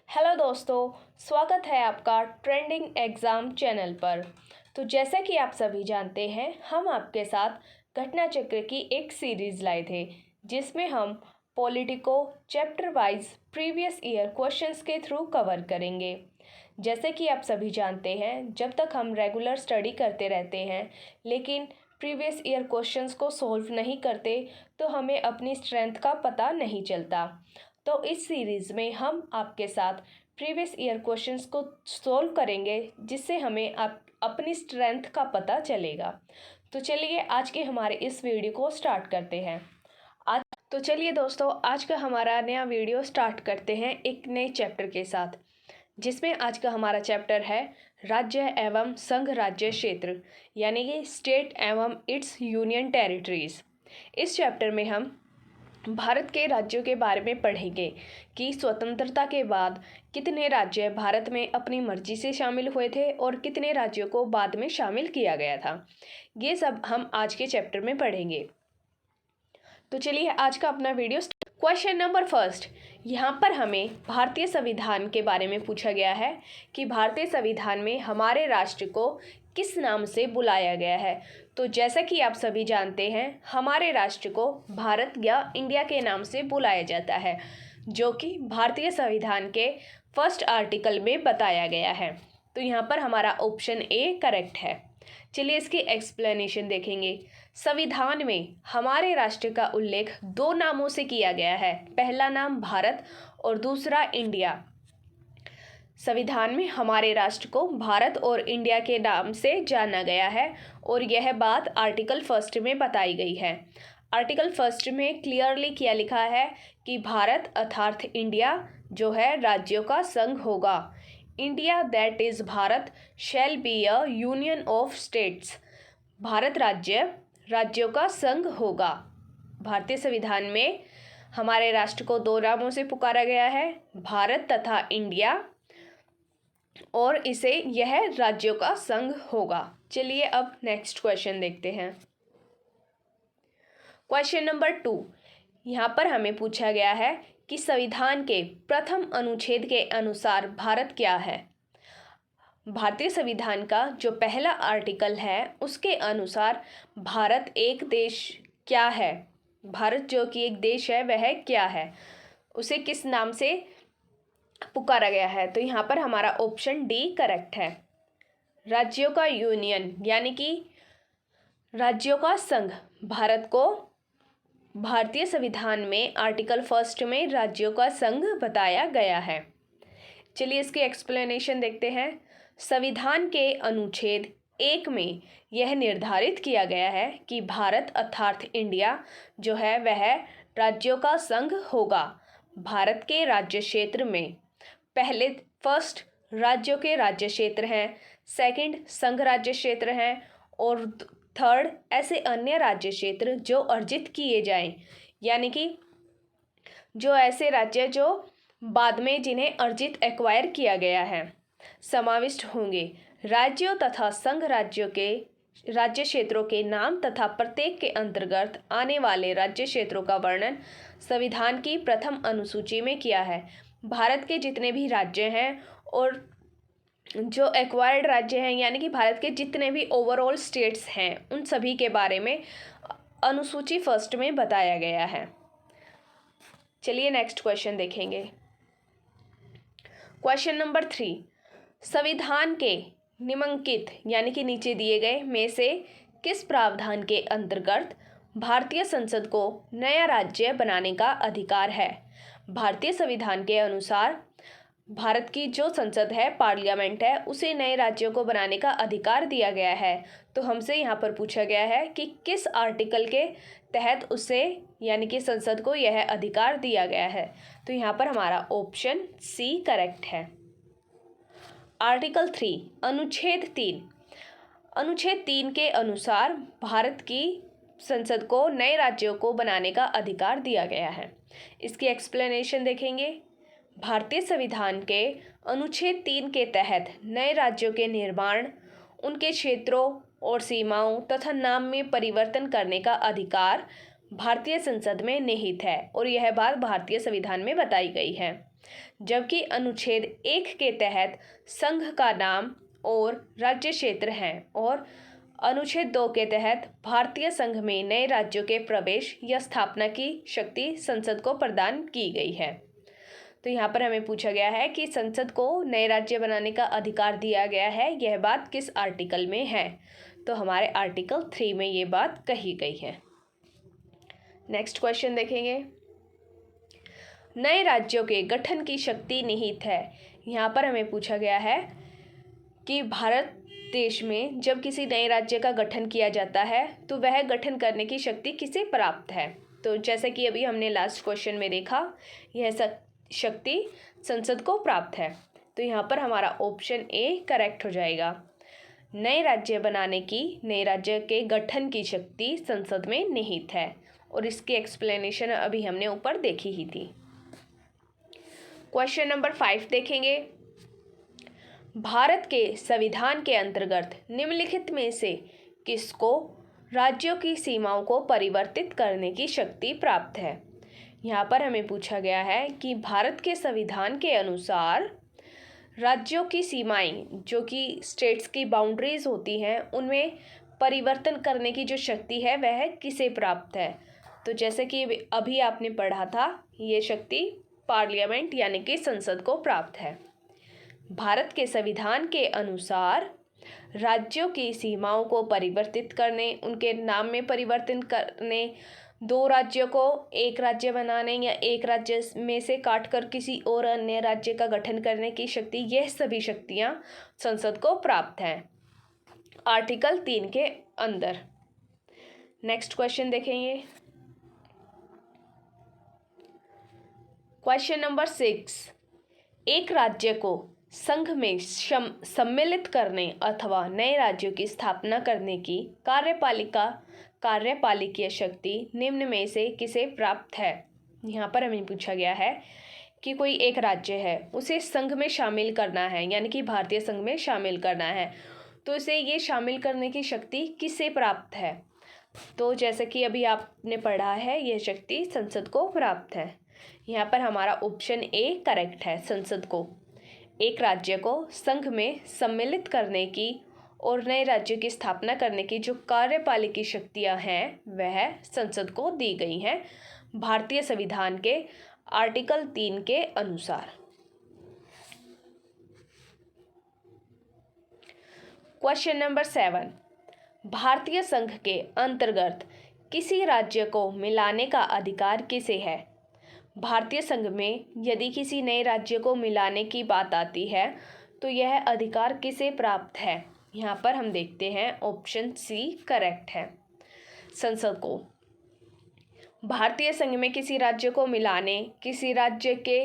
Hello दोस्तों, स्वागत है आपका ट्रेंडिंग एग्ज़ाम चैनल पर। तो जैसा कि आप सभी जानते हैं, हम आपके साथ घटना चक्र की एक सीरीज़ लाए थे जिसमें हम politico chapter wise previous year questions के थ्रू कवर करेंगे। जैसे कि आप सभी जानते हैं, जब तक हम रेगुलर स्टडी करते रहते हैं लेकिन प्रीवियस ईयर क्वेश्चंस को सॉल्व नहीं करते तो हमें अपनी स्ट्रेंथ का पता नहीं चलता। तो इस सीरीज़ में हम आपके साथ प्रीवियस ईयर क्वेश्चंस को सॉल्व करेंगे जिससे हमें अपनी स्ट्रेंथ का पता चलेगा। तो चलिए आज के हमारे इस वीडियो को स्टार्ट करते हैं। चलिए दोस्तों, आज का हमारा नया वीडियो स्टार्ट करते हैं एक नए चैप्टर के साथ, जिसमें आज का हमारा चैप्टर है राज्य एवं संघ राज्य क्षेत्र, यानी कि स्टेट एवं इट्स यूनियन टेरिटरीज। इस चैप्टर में हम भारत के राज्यों के बारे में पढ़ेंगे कि स्वतंत्रता के बाद कितने राज्य भारत में अपनी मर्जी से शामिल हुए थे और कितने राज्यों को बाद में शामिल किया गया था। ये सब हम आज के चैप्टर में पढ़ेंगे। तो चलिए आज का अपना वीडियो। क्वेश्चन नंबर फर्स्ट, यहाँ पर हमें भारतीय संविधान के बारे में पूछा गया है कि भारतीय संविधान में हमारे राष्ट्र को किस नाम से बुलाया गया है। तो जैसा कि आप सभी जानते हैं, हमारे राष्ट्र को भारत या इंडिया के नाम से बुलाया जाता है, जो कि भारतीय संविधान के फर्स्ट आर्टिकल में बताया गया है। तो यहाँ पर हमारा ऑप्शन ए करेक्ट है। चलिए इसकी एक्सप्लेनेशन देखेंगे। संविधान में हमारे राष्ट्र का उल्लेख दो नामों से किया गया है, पहला नाम भारत और दूसरा इंडिया। संविधान में हमारे राष्ट्र को भारत और इंडिया के नाम से जाना गया है और यह बात आर्टिकल फर्स्ट में बताई गई है। आर्टिकल फर्स्ट में क्लियरली क्या लिखा है कि भारत अर्थात इंडिया जो है राज्यों का संघ होगा। India that is Bharat shall be a union of states. Bharat राज्यों का संघ होगा। भारतीय संविधान में हमारे राष्ट्र को दो नामों से पुकारा गया है, भारत तथा इंडिया, और इसे यह राज्यों का संघ होगा। चलिए अब नेक्स्ट क्वेश्चन देखते हैं। क्वेश्चन नंबर 2, यहाँ पर हमें पूछा गया है कि संविधान के प्रथम अनुच्छेद के अनुसार भारत क्या है। भारतीय संविधान का जो पहला आर्टिकल है उसके अनुसार भारत एक देश क्या है, भारत जो कि एक देश है वह क्या है, उसे किस नाम से पुकारा गया है। तो यहाँ पर हमारा ऑप्शन डी करेक्ट है। राज्यों का यूनियन यानी कि राज्यों का संघ भारत को भारतीय संविधान में आर्टिकल फर्स्ट में राज्यों का संघ बताया गया है। चलिए इसकी एक्सप्लेनेशन देखते हैं। संविधान के अनुच्छेद 1 में यह निर्धारित किया गया है कि भारत अर्थात इंडिया जो है वह राज्यों का संघ होगा। भारत के राज्य क्षेत्र में पहले फर्स्ट राज्यों के राज्य क्षेत्र हैं, सेकंड संघ राज्य क्षेत्र हैं और थर्ड ऐसे अन्य राज्य क्षेत्र जो अर्जित किए जाएं, यानी कि जो ऐसे राज्य जो बाद में जिन्हें अर्जित एक्वायर किया गया है समाविष्ट होंगे। राज्यों तथा संघ राज्यों के राज्य क्षेत्रों के नाम तथा प्रत्येक के अंतर्गत आने वाले राज्य क्षेत्रों का वर्णन संविधान की प्रथम अनुसूची में किया है। भारत के जितने भी राज्य हैं और जो एक्वायर्ड राज्य हैं, यानी कि भारत के जितने भी ओवरऑल स्टेट्स हैं, उन सभी के बारे में अनुसूची फर्स्ट में बताया गया है। चलिए नेक्स्ट क्वेश्चन देखेंगे। क्वेश्चन नंबर 3, संविधान के निम्नलिखित यानी कि नीचे दिए गए में से किस प्रावधान के अंतर्गत भारतीय संसद को नया राज्य बनाने का अधिकार है। भारतीय संविधान के अनुसार भारत की जो संसद है, पार्लियामेंट है, उसे नए राज्यों को बनाने का अधिकार दिया गया है। तो हमसे यहाँ पर पूछा गया है कि किस आर्टिकल के तहत उसे यानी कि संसद को यह अधिकार दिया गया है। तो यहाँ पर हमारा ऑप्शन सी करेक्ट है। आर्टिकल 3 अनुच्छेद 3 के अनुसार भारत की संसद को नए राज्यों को बनाने का अधिकार दिया गया है। इसकी एक्सप्लेनेशन देखेंगे। भारतीय संविधान के अनुच्छेद 3 के तहत नए राज्यों के निर्माण, उनके क्षेत्रों और सीमाओं तथा नाम में परिवर्तन करने का अधिकार भारतीय संसद में निहित है और यह बात भारतीय संविधान में बताई गई है। जबकि अनुच्छेद 1 के तहत संघ का नाम और राज्य क्षेत्र हैं और अनुच्छेद 2 के तहत भारतीय संघ में नए राज्यों के प्रवेश या स्थापना की शक्ति संसद को प्रदान की गई है। तो यहाँ पर हमें पूछा गया है कि संसद को नए राज्य बनाने का अधिकार दिया गया है, यह बात किस आर्टिकल में है? तो हमारे आर्टिकल 3 में ये बात कही गई है। नेक्स्ट क्वेश्चन देखेंगे। नए राज्यों के गठन की शक्ति निहित है। यहाँ पर हमें पूछा गया है कि भारत देश में जब किसी नए राज्य का गठन किया जाता है तो वह गठन करने की शक्ति किसे प्राप्त है? तो जैसे कि अभी हमने लास्ट क्वेश्चन में देखा, यह शक्ति संसद को प्राप्त है। तो यहाँ पर हमारा ऑप्शन ए करेक्ट हो जाएगा। नए राज्य बनाने की, नए राज्य के गठन की शक्ति संसद में निहित है और इसकी एक्सप्लेनेशन अभी हमने ऊपर देखी ही थी। क्वेश्चन नंबर 5 देखेंगे। भारत के संविधान के अंतर्गत निम्नलिखित में से किसको राज्यों की सीमाओं को परिवर्तित करने की शक्ति प्राप्त है? यहाँ पर हमें पूछा गया है कि भारत के संविधान के अनुसार राज्यों की सीमाएं, जो कि स्टेट्स की बाउंड्रीज होती हैं, उनमें परिवर्तन करने की जो शक्ति है वह किसे प्राप्त है? तो जैसे कि अभी आपने पढ़ा था, ये शक्ति पार्लियामेंट यानी कि संसद को प्राप्त है। भारत के संविधान के अनुसार राज्यों की सीमाओं को परिवर्तित करने, उनके नाम में परिवर्तन करने, दो राज्यों को एक राज्य बनाने या एक राज्य में से काटकर किसी और अन्य राज्य का गठन करने की शक्ति, यह सभी शक्तियां संसद को प्राप्त हैं आर्टिकल 3 के अंदर। नेक्स्ट क्वेश्चन देखेंगे। Question number 6। एक राज्य को संघ में सम्मिलित करने अथवा नए राज्यों की स्थापना करने की कार्यपालिकीय शक्ति निम्न में से किसे प्राप्त है? यहाँ पर हमें पूछा गया है कि कोई एक राज्य है, उसे संघ में शामिल करना है, यानी कि भारतीय संघ में शामिल करना है, तो इसे ये शामिल करने की शक्ति किसे प्राप्त है? तो जैसे कि अभी आपने पढ़ा है, यह शक्ति संसद को प्राप्त है। यहाँ पर हमारा ऑप्शन ए करेक्ट है। संसद को एक राज्य को संघ में सम्मिलित करने की और नए राज्य की स्थापना करने की जो कार्यपालिकी शक्तियां हैं वह संसद को दी गई हैं भारतीय संविधान के आर्टिकल 3 के अनुसार। Question number 7। भारतीय संघ के अंतर्गत किसी राज्य को मिलाने का अधिकार किसे है? भारतीय संघ में यदि किसी नए राज्य को मिलाने की बात आती है तो यह अधिकार किसे प्राप्त है? यहाँ पर हम देखते हैं ऑप्शन सी करेक्ट है। संसद को भारतीय संघ में किसी राज्य को मिलाने, किसी राज्य के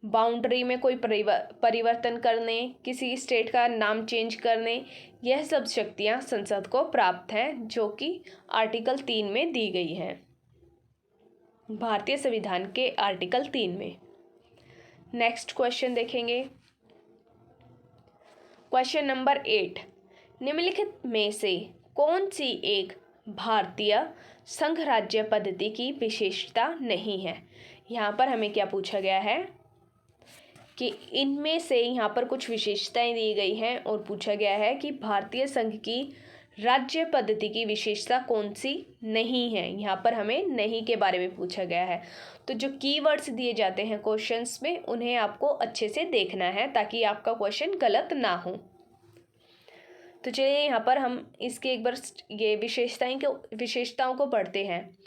बाउंड्री में कोई परिवर्तन करने, किसी स्टेट का नाम चेंज करने, यह सब शक्तियाँ संसद को प्राप्त हैं जो कि आर्टिकल 3 में दी गई हैं, भारतीय संविधान के आर्टिकल 3 में। नेक्स्ट क्वेश्चन देखेंगे। Question number 8। निम्नलिखित में से कौन सी एक भारतीय संघ राज्य पद्धति की विशेषता नहीं है? यहाँ पर हमें क्या पूछा गया है कि इनमें से यहाँ पर कुछ विशेषताएं दी गई हैं और पूछा गया है कि भारतीय संघ की राज्य पद्धति की विशेषता कौन सी नहीं है। यहाँ पर हमें नहीं के बारे में पूछा गया है। तो जो कीवर्ड्स दिए जाते हैं क्वेश्चंस में, उन्हें आपको अच्छे से देखना है ताकि आपका क्वेश्चन गलत ना हो। तो चलिए यहाँ पर हम इसके एक बार ये विशेषताओं को पढ़ते हैं।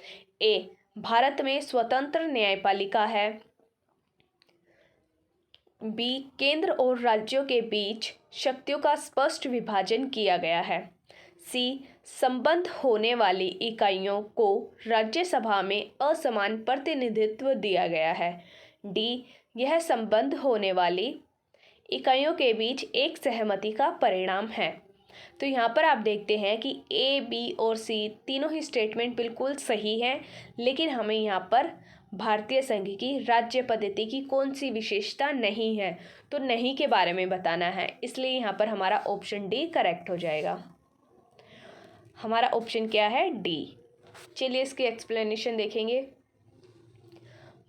ए, भारत में स्वतंत्र न्यायपालिका है। बी, केंद्र और राज्यों के बीच शक्तियों का स्पष्ट विभाजन किया गया है। सी, संबद्ध होने वाली इकाइयों को राज्यसभा में असमान प्रतिनिधित्व दिया गया है। डी, यह संबद्ध होने वाली इकाइयों के बीच एक सहमति का परिणाम है। तो यहाँ पर आप देखते हैं कि ए, बी और सी तीनों ही स्टेटमेंट बिल्कुल सही हैं, लेकिन हमें यहाँ पर भारतीय संघ की राज्य पद्धति की कौन सी विशेषता नहीं है, तो नहीं के बारे में बताना है, इसलिए यहाँ पर हमारा ऑप्शन डी करेक्ट हो जाएगा। हमारा ऑप्शन क्या है? डी। चलिए इसकी एक्सप्लेनेशन देखेंगे।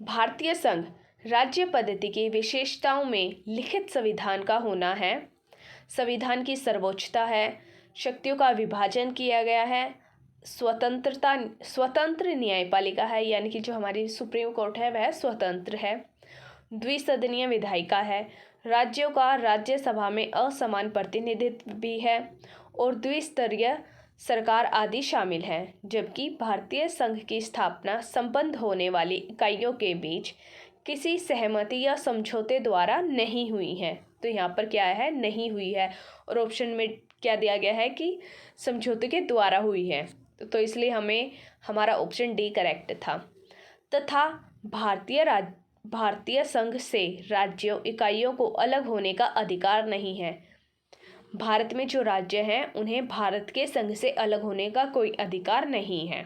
भारतीय संघ राज्य पद्धति की विशेषताओं में लिखित संविधान का होना है, संविधान की सर्वोच्चता है, शक्तियों का विभाजन किया गया है, स्वतंत्र न्यायपालिका है, यानी कि जो हमारी सुप्रीम कोर्ट है वह स्वतंत्र है, द्विसदनीय विधायिका है, राज्यों का राज्यसभा में असमान प्रतिनिधित्व भी है और द्विस्तरीय सरकार आदि शामिल हैं। जबकि भारतीय संघ की स्थापना संबद्ध होने वाली इकाइयों के बीच किसी सहमति या समझौते द्वारा नहीं हुई है। तो यहाँ पर क्या है, नहीं हुई है, और ऑप्शन में क्या दिया गया है कि समझौते के द्वारा हुई है, तो इसलिए हमें हमारा ऑप्शन डी करेक्ट था। तथा भारतीय संघ से राज्यों इकाइयों को अलग होने का अधिकार नहीं है। भारत में जो राज्य हैं उन्हें भारत के संघ से अलग होने का कोई अधिकार नहीं है।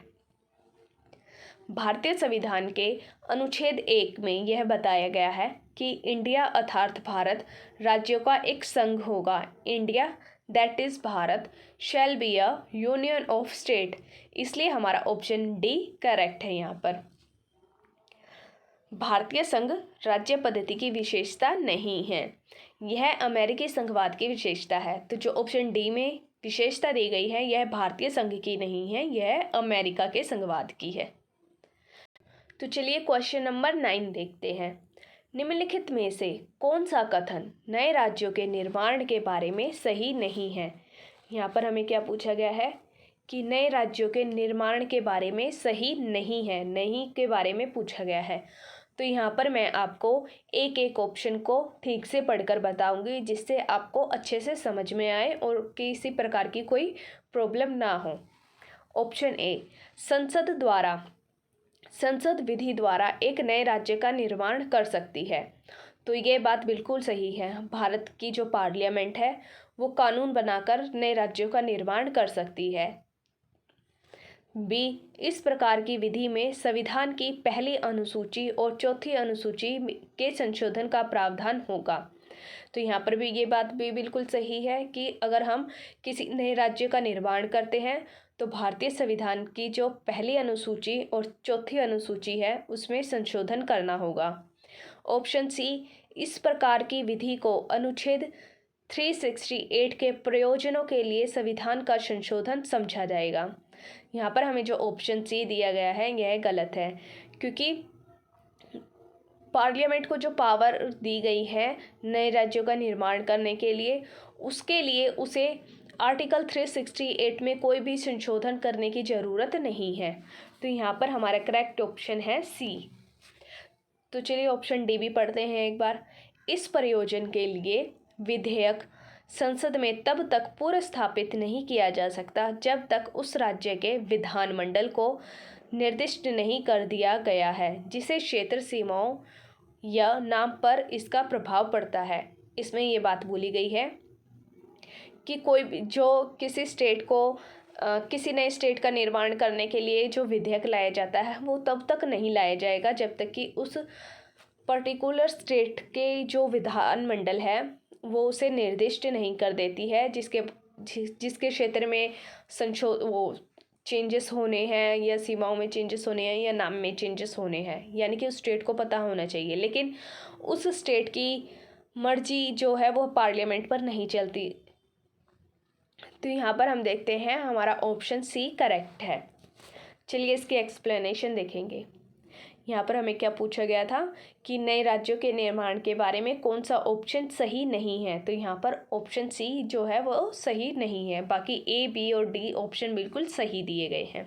भारतीय संविधान के अनुच्छेद 1 में यह बताया गया है कि इंडिया अर्थात भारत राज्यों का एक संघ होगा। India that is Bharat shall be a union of state, इसलिए हमारा ऑप्शन डी करेक्ट है। यहाँ पर भारतीय संघ राज्य पद्धति की विशेषता नहीं है, यह अमेरिकी संघवाद की विशेषता है। तो जो ऑप्शन डी में विशेषता दी गई है यह भारतीय संघ की नहीं है, यह अमेरिका के संघवाद की है। तो चलिए क्वेश्चन नंबर 9 देखते हैं। निम्नलिखित में से कौन सा कथन नए राज्यों के निर्माण के बारे में सही नहीं है। यहाँ पर हमें क्या पूछा गया है कि नए राज्यों के निर्माण के बारे में सही नहीं है, नहीं के बारे में पूछा गया है। तो यहाँ पर मैं आपको एक एक ऑप्शन को ठीक से पढ़कर बताऊंगी जिससे आपको अच्छे से समझ में आए और किसी प्रकार की कोई प्रॉब्लम ना हो। ऑप्शन ए, संसद विधि द्वारा एक नए राज्य का निर्माण कर सकती है। तो ये बात बिल्कुल सही है, भारत की जो पार्लियामेंट है वो कानून बनाकर नए राज्यों का निर्माण कर सकती है। बी, इस प्रकार की विधि में संविधान की पहली अनुसूची और चौथी अनुसूची के संशोधन का प्रावधान होगा। तो यहाँ पर भी ये बात भी बिल्कुल सही है कि अगर हम किसी नए राज्य का निर्माण करते हैं तो भारतीय संविधान की जो पहली अनुसूची और चौथी अनुसूची है उसमें संशोधन करना होगा। ऑप्शन सी, इस प्रकार की विधि को अनुच्छेद 368 के प्रयोजनों के लिए संविधान का संशोधन समझा जाएगा। यहाँ पर हमें जो ऑप्शन सी दिया गया है यह गलत है, क्योंकि पार्लियामेंट को जो पावर दी गई है नए राज्यों का निर्माण करने के लिए, उसके लिए उसे आर्टिकल 368 में कोई भी संशोधन करने की ज़रूरत नहीं है। तो यहाँ पर हमारा करेक्ट ऑप्शन है सी। तो चलिए ऑप्शन डी भी पढ़ते हैं एक बार। इस प्रयोजन के लिए विधेयक संसद में तब तक पूर्व स्थापित नहीं किया जा सकता जब तक उस राज्य के विधानमंडल को निर्दिष्ट नहीं कर दिया गया है जिसे क्षेत्र सीमाओं या नाम पर इसका प्रभाव पड़ता है। इसमें ये बात बोली गई है कि कोई भी जो किसी स्टेट को किसी नए स्टेट का निर्माण करने के लिए जो विधेयक लाया जाता है वो तब तक नहीं लाया जाएगा जब तक कि उस पर्टिकुलर स्टेट के जो विधानमंडल है वो उसे निर्दिष्ट नहीं कर देती है जिसके क्षेत्र में चेंजेस होने हैं या सीमाओं में चेंजेस होने हैं या नाम में चेंजेस होने हैं, यानी कि उस स्टेट को पता होना चाहिए। लेकिन उस स्टेट की मर्जी जो है वो पार्लियामेंट पर नहीं चलती। तो यहाँ पर हम देखते हैं हमारा ऑप्शन सी करेक्ट है। चलिए इसकी एक्सप्लेनेशन देखेंगे। यहाँ पर हमें क्या पूछा गया था कि नए राज्यों के निर्माण के बारे में कौन सा ऑप्शन सही नहीं है। तो यहाँ पर ऑप्शन सी जो है वो सही नहीं है, बाकी ए, बी और डी ऑप्शन बिल्कुल सही दिए गए हैं।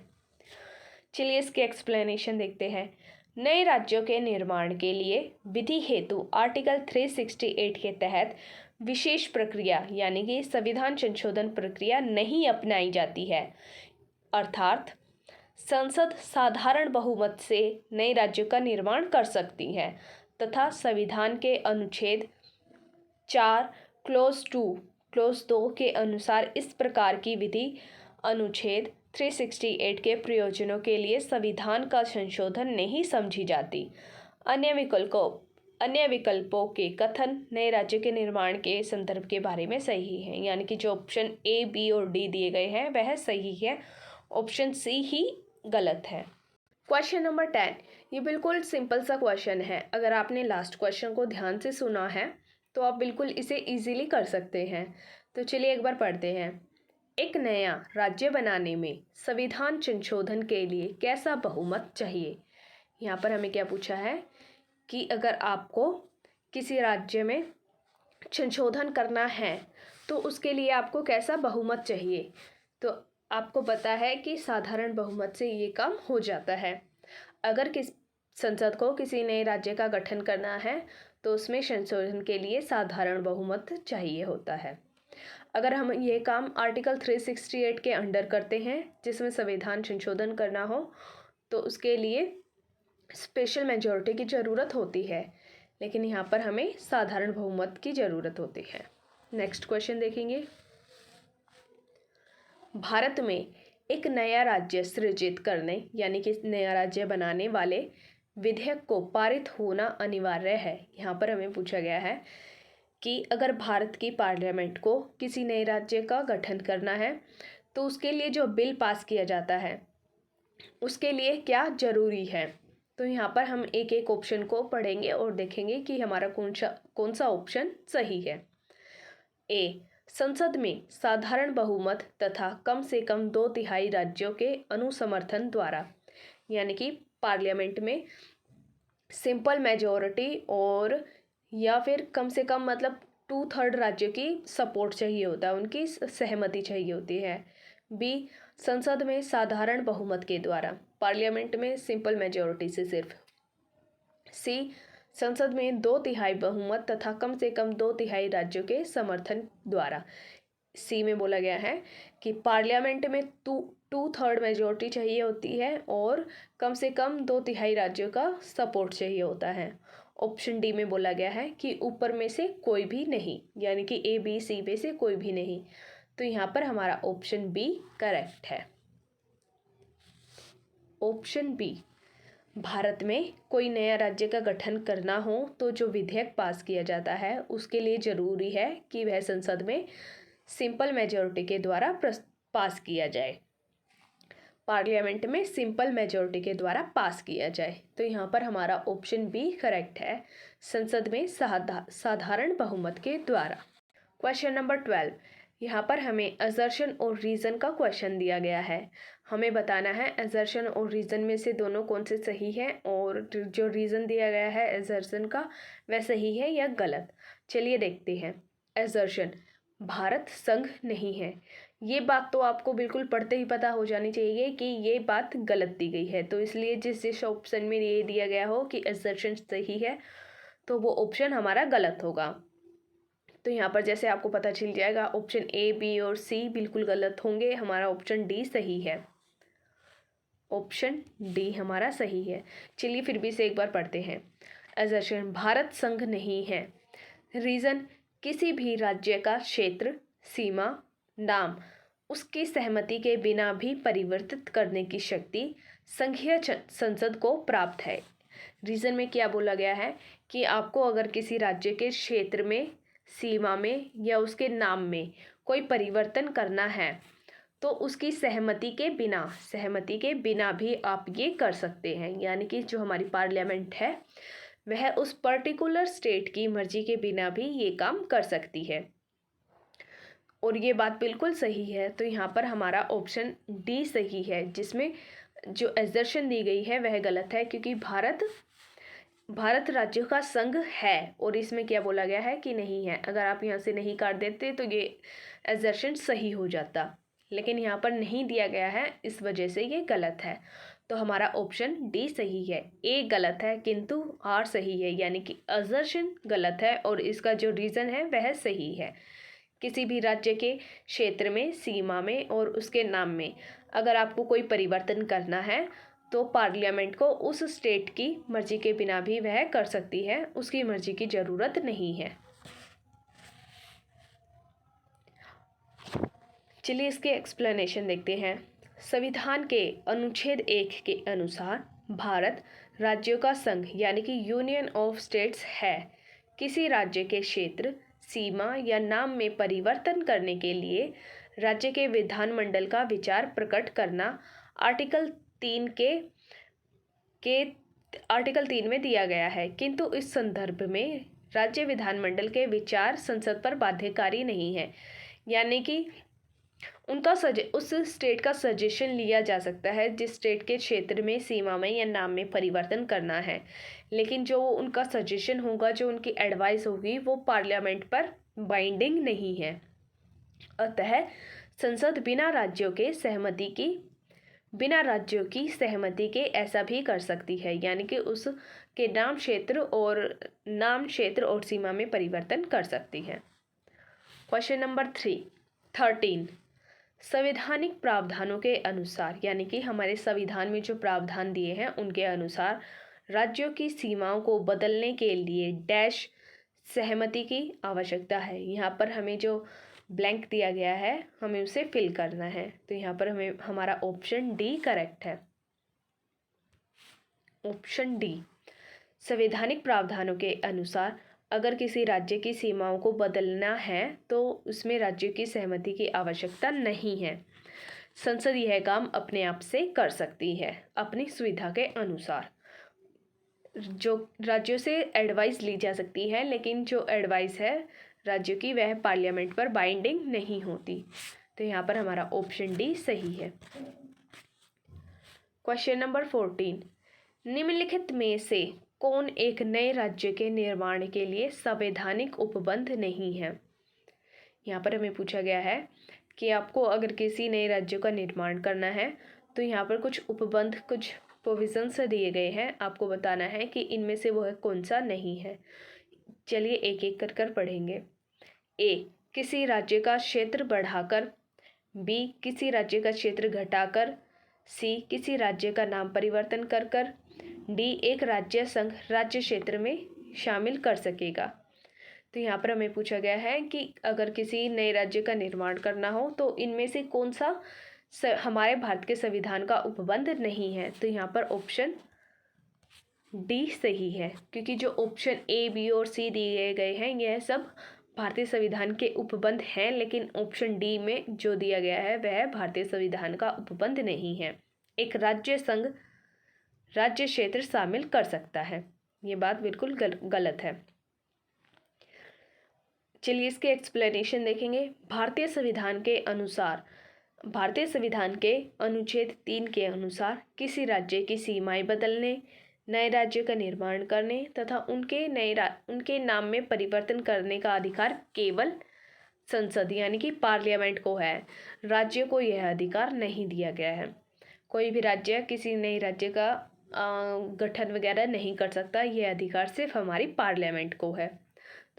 चलिए इसकी एक्सप्लेनेशन देखते हैं। नए राज्यों के निर्माण के लिए विधि हेतु आर्टिकल 368 के तहत विशेष प्रक्रिया यानी कि संविधान संशोधन प्रक्रिया नहीं अपनाई जाती है, अर्थात संसद साधारण बहुमत से नए राज्यों का निर्माण कर सकती है तथा संविधान के अनुच्छेद 4 क्लोज 2 के अनुसार इस प्रकार की विधि अनुच्छेद 368 के प्रयोजनों के लिए संविधान का संशोधन नहीं समझी जाती। अन्य विकल्पों के कथन नए राज्य के निर्माण के संदर्भ के बारे में सही है, यानी कि जो ऑप्शन ए, बी और डी दिए गए हैं वह सही है, ऑप्शन सी ही गलत है। क्वेश्चन नंबर 10, ये बिल्कुल सिंपल सा क्वेश्चन है। अगर आपने लास्ट क्वेश्चन को ध्यान से सुना है तो आप बिल्कुल इसे इजीली कर सकते हैं। तो चलिए एक बार पढ़ते हैं। एक नया राज्य बनाने में संविधान संशोधन के लिए कैसा बहुमत चाहिए। यहाँ पर हमें क्या पूछा है कि अगर आपको किसी राज्य में संशोधन करना है तो उसके लिए आपको कैसा बहुमत चाहिए। तो आपको पता है कि साधारण बहुमत से ये काम हो जाता है। अगर किस संसद को किसी नए राज्य का गठन करना है तो उसमें संशोधन के लिए साधारण बहुमत चाहिए होता है। अगर हम ये काम आर्टिकल 368 के अंडर करते हैं जिसमें संविधान संशोधन करना हो तो उसके लिए स्पेशल मेजॉरिटी की ज़रूरत होती है, लेकिन यहाँ पर हमें साधारण बहुमत की ज़रूरत होती है। नेक्स्ट क्वेश्चन देखेंगे। भारत में एक नया राज्य सृजित करने यानी कि नया राज्य बनाने वाले विधेयक को पारित होना अनिवार्य है। यहाँ पर हमें पूछा गया है कि अगर भारत की पार्लियामेंट को किसी नए राज्य का गठन करना है तो उसके लिए जो बिल पास किया जाता है उसके लिए क्या ज़रूरी है। तो यहाँ पर हम एक एक ऑप्शन को पढ़ेंगे और देखेंगे कि हमारा कौन सा ऑप्शन सही है। ए, संसद में साधारण बहुमत तथा कम से कम 2/3 राज्यों के अनुसमर्थन द्वारा, यानी कि पार्लियामेंट में सिंपल मेजॉरिटी और या फिर कम से कम मतलब 2/3 राज्यों की सपोर्ट चाहिए होता है, उनकी सहमति चाहिए होती है। बी, संसद में साधारण बहुमत के द्वारा, पार्लियामेंट में सिंपल मेजॉरिटी से सिर्फ। सी, संसद में 2/3 बहुमत तथा कम से कम 2/3 राज्यों के समर्थन द्वारा। सी में बोला गया है कि पार्लियामेंट में 2/3 मेजॉरिटी चाहिए होती है और कम से कम 2/3 राज्यों का सपोर्ट चाहिए होता है। ऑप्शन डी में बोला गया है कि ऊपर में से कोई भी नहीं, यानी कि ए बी सी में से कोई भी नहीं। तो यहाँ पर हमारा ऑप्शन बी करेक्ट है। ऑप्शन बी, भारत में कोई नया राज्य का गठन करना हो तो जो विधेयक पास किया जाता है उसके लिए ज़रूरी है कि वह संसद में सिंपल मेजॉरिटी के द्वारा पास किया जाए, पार्लियामेंट में सिंपल मेजॉरिटी के द्वारा पास किया जाए। तो यहाँ पर हमारा ऑप्शन बी करेक्ट है, संसद में साधारण बहुमत के द्वारा। क्वेश्चन नंबर 12, यहाँ पर हमें असर्शन और रीज़न का क्वेश्चन दिया गया है। हमें बताना है असर्शन और रीज़न में से दोनों कौन से सही है और जो रीज़न दिया गया है असर्शन का वह सही है या गलत। चलिए देखते हैं। असर्शन, भारत संघ नहीं है। ये बात तो आपको बिल्कुल पढ़ते ही पता हो जानी चाहिए कि ये बात गलत दी गई है, तो इसलिए जिस ऑप्शन में ये दिया गया हो कि असर्शन सही है तो वो ऑप्शन हमारा गलत होगा। तो यहाँ पर जैसे आपको पता चल जाएगा ऑप्शन ए बी और सी बिल्कुल गलत होंगे, हमारा ऑप्शन डी सही है। ऑप्शन डी हमारा सही है। चलिए फिर भी से एक बार पढ़ते हैं। असर्शन, भारत संघ नहीं है। रीज़न, किसी भी राज्य का क्षेत्र, सीमा, नाम उसकी सहमति के बिना भी परिवर्तित करने की शक्ति संघीय संसद को प्राप्त है। रीज़न में क्या बोला गया है कि आपको अगर किसी राज्य के क्षेत्र में, सीमा में या उसके नाम में कोई परिवर्तन करना है तो उसकी सहमति के बिना भी आप ये कर सकते हैं, यानी कि जो हमारी पार्लियामेंट है वह उस पर्टिकुलर स्टेट की मर्जी के बिना भी ये काम कर सकती है और ये बात बिल्कुल सही है। तो यहाँ पर हमारा ऑप्शन डी सही है, जिसमें जो असर्शन दी गई है वह गलत है, क्योंकि भारत राज्यों का संघ है और इसमें क्या बोला गया है कि नहीं है। अगर आप यहाँ से नहीं काट देते तो ये असर्शन सही हो जाता, लेकिन यहाँ पर नहीं दिया गया है, इस वजह से ये गलत है। तो हमारा ऑप्शन डी सही है। ए गलत है किंतु आर सही है, यानी कि असर्शन गलत है और इसका जो रीज़न है वह सही है। किसी भी राज्य के क्षेत्र में, सीमा में और उसके नाम में अगर आपको कोई परिवर्तन करना है तो पार्लियामेंट को उस स्टेट की मर्जी के बिना भी वह कर सकती है, उसकी मर्जी की ज़रूरत नहीं है। चलिए इसके एक्सप्लेनेशन देखते हैं। संविधान के अनुच्छेद 1 के अनुसार भारत राज्यों का संघ यानी कि यूनियन ऑफ स्टेट्स है। किसी राज्य के क्षेत्र, सीमा या नाम में परिवर्तन करने के लिए राज्य के विधानमंडल का विचार प्रकट करना आर्टिकल 3 के के आर्टिकल 3 में दिया गया है, किंतु इस संदर्भ में राज्य विधानमंडल के विचार संसद पर बाध्यकारी नहीं है। यानी कि उनका उस स्टेट का सजेशन लिया जा सकता है जिस स्टेट के क्षेत्र में, सीमा में या नाम में परिवर्तन करना है, लेकिन जो उनका सजेशन होगा, जो उनकी एडवाइस होगी, वो पार्लियामेंट पर बाइंडिंग नहीं है। अतः संसद बिना राज्यों की सहमति के ऐसा भी कर सकती है, यानी कि उसके नाम क्षेत्र और सीमा में परिवर्तन कर सकती है। क्वेश्चन नंबर 13 संवैधानिक प्रावधानों के अनुसार, यानी कि हमारे संविधान में जो प्रावधान दिए हैं उनके अनुसार राज्यों की सीमाओं को बदलने के लिए डैश सहमति की आवश्यकता है। यहाँ पर हमें जो ब्लैंक दिया गया है हमें उसे फिल करना है। तो यहाँ पर हमारा ऑप्शन डी करेक्ट है। ऑप्शन डी, संवैधानिक प्रावधानों के अनुसार अगर किसी राज्य की सीमाओं को बदलना है तो उसमें राज्यों की सहमति की आवश्यकता नहीं है। संसद यह काम अपने आप से कर सकती है अपनी सुविधा के अनुसार। जो राज्यों से एडवाइस ली जा सकती है, लेकिन जो एडवाइस है राज्यों की वह पार्लियामेंट पर बाइंडिंग नहीं होती। तो यहाँ पर हमारा ऑप्शन डी सही है। क्वेश्चन नंबर 14 निम्नलिखित में से कौन एक नए राज्य के निर्माण के लिए संवैधानिक उपबंध नहीं है। यहाँ पर हमें पूछा गया है कि आपको अगर किसी नए राज्य का निर्माण करना है तो यहाँ पर कुछ उपबंध, कुछ प्रोविजंस दिए गए हैं, आपको बताना है कि इनमें से वह कौन सा नहीं है। चलिए एक एक कर पढ़ेंगे। ए, किसी राज्य का क्षेत्र बढ़ाकर। बी, किसी राज्य का क्षेत्र घटाकर। सी, किसी राज्य का नाम परिवर्तन कर। डी, एक राज्य संघ राज्य क्षेत्र में शामिल कर सकेगा। तो यहाँ पर हमें पूछा गया है कि अगर किसी नए राज्य का निर्माण करना हो तो इनमें से कौन सा हमारे भारत के संविधान का उपबंध नहीं है। तो यहाँ पर ऑप्शन डी सही है, क्योंकि जो ऑप्शन ए, बी और सी दिए गए हैं यह सब भारतीय संविधान के उपबंध हैं, लेकिन ऑप्शन डी में जो दिया गया है वह भारतीय संविधान का उपबंध नहीं है। एक राज्य संघ राज्य क्षेत्र शामिल कर सकता है, ये बात बिल्कुल गलत है। चलिए इसके एक्सप्लेनेशन देखेंगे। भारतीय संविधान के अनुच्छेद 3 के अनुसार किसी राज्य की सीमाएं बदलने, नए राज्य का निर्माण करने तथा उनके नाम में परिवर्तन करने का अधिकार केवल संसद यानी कि पार्लियामेंट को है। राज्य को यह अधिकार नहीं दिया गया है। कोई भी राज्य किसी नए राज्य का गठन वगैरह नहीं कर सकता, यह अधिकार सिर्फ हमारी पार्लियामेंट को है।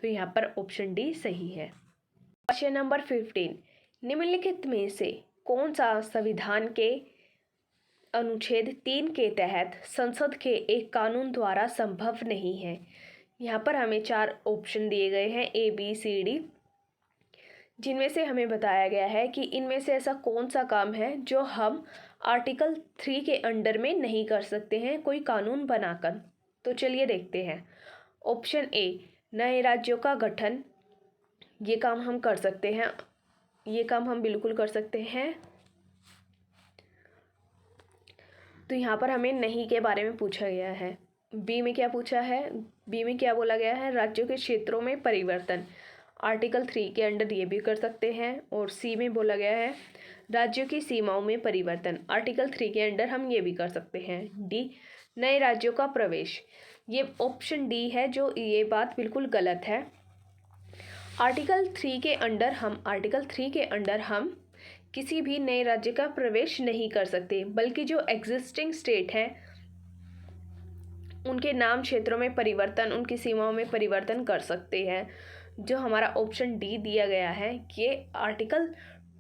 तो यहाँ पर ऑप्शन डी सही है। क्वेश्चन नंबर 15 निम्नलिखित में से कौन सा संविधान के अनुच्छेद 3 के तहत संसद के एक कानून द्वारा संभव नहीं है। यहाँ पर हमें 4 ऑप्शन दिए गए हैं ए, बी, सी, डी, जिनमें से हमें बताया गया है कि इनमें से ऐसा कौन सा काम है जो हम आर्टिकल 3 के अंडर में नहीं कर सकते हैं कोई कानून बनाकर। तो चलिए देखते हैं। ऑप्शन ए, नए राज्यों का गठन, ये काम हम कर सकते हैं, ये काम हम बिल्कुल कर सकते हैं। तो यहाँ पर हमें नहीं के बारे में पूछा गया है। बी में क्या पूछा है, बी में क्या बोला गया है, राज्यों के क्षेत्रों में परिवर्तन, आर्टिकल 3 के अंडर ये भी कर सकते हैं। और सी में बोला गया है राज्यों की सीमाओं में परिवर्तन, आर्टिकल 3 के अंडर हम ये भी कर सकते हैं। डी, नए राज्यों का प्रवेश, ये ऑप्शन डी है जो ये बात बिल्कुल गलत है। आर्टिकल 3 के अंडर हम किसी भी नए राज्य का प्रवेश नहीं कर सकते, बल्कि जो एग्जिस्टिंग स्टेट हैं उनके नाम क्षेत्रों में परिवर्तन, उनकी सीमाओं में परिवर्तन कर सकते हैं। जो हमारा ऑप्शन डी दिया गया है ये आर्टिकल